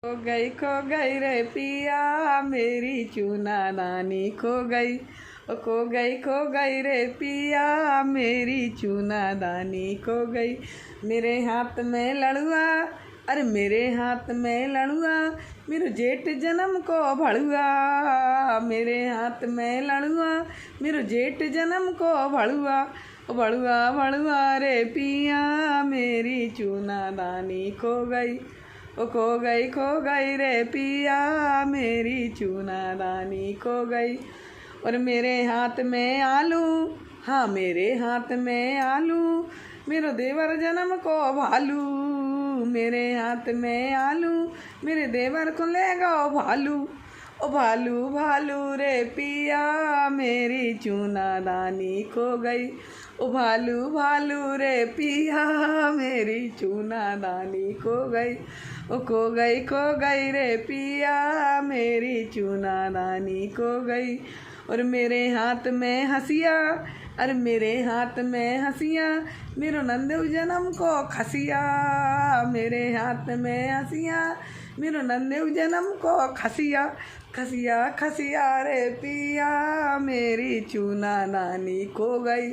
खो गई रे पिया मेरी चूना दानी खो गई। खो गई रे पिया मेरी चूना दानी खो गई। मेरे हाथ में लड़ुआ, अरे मेरे हाथ में लड़ुआ, मेरो जेठ जन्म को भड़ुआ। मेरे हाथ में लड़ुआ, मेरो जेठ जन्म को भड़ुआ। भड़ुआ भड़ुआ रे पिया मेरी चूना दानी खो गई। खो गई रे पिया मेरी चूना दानी खो गई। और मेरे हाथ में आलू, हाँ मेरे हाथ में आलू, मेरो देवर जन्म को भालू। मेरे हाथ में आलू, मेरे देवर को ले गो भालू। ओ भालू भालू रे पिया मेरी चूना दानी खो गई। ओ भालू भालू रे पिया मेरी चूना दानी खो गई। ओ खो गई रे पिया मेरी चूना दानी खो गई। और मेरे हाथ में हंसिया, अरे मेरे हाथ में हंसिया, मेरो नंदू जन्म को खसिया। मेरे हाथ में हंसिया, मेरो नंदू जन्म को खसिया। खसिया खसिया रे पिया मेरी चूना दानी खो गई।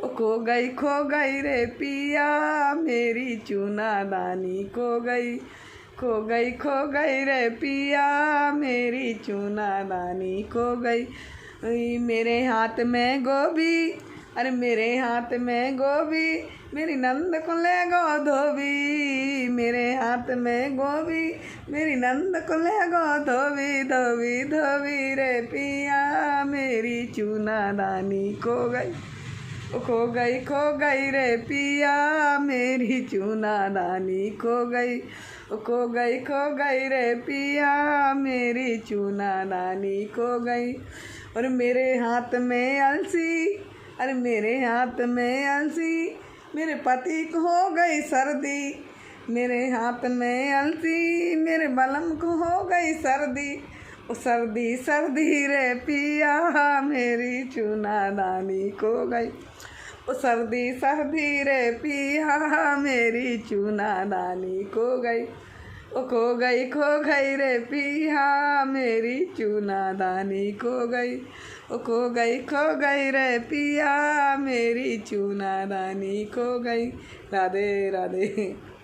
खो गई रे पिया मेरी चूना दानी खो गई। खो गई रे पिया मेरी चूना दानी खो गई। मेरे हाथ में गोभी, अरे मेरे हाथ में गोभी, मेरी नंद को ले गो धोबी। मेरे हाथ में गोभी, मेरी नंद को ले गो धोबी। धोबी धोबी रे पिया मेरी चूना दानी खो गई। खो गई रे पिया मेरी चूना दानी खो गई। खो गई रे पिया मेरी चूना दानी खो गई। और मेरे हाथ में अलसी, अरे मेरे हाथ में अलसी, मेरे पति को हो गई सर्दी। मेरे हाथ में अलसी, मेरे बलम को हो गई सर्दी। ओ सर्दी सर्दी रे पिया मेरी चूना दानी खो गई। ओ सर्दी सर्दी रे पिया मेरी चूना दानी खो गई। ओ खो गई रे पिया मेरी चूना दानी खो गई। ओ खो गई रे पिया मेरी चूना दानी खो गई। राधे राधे।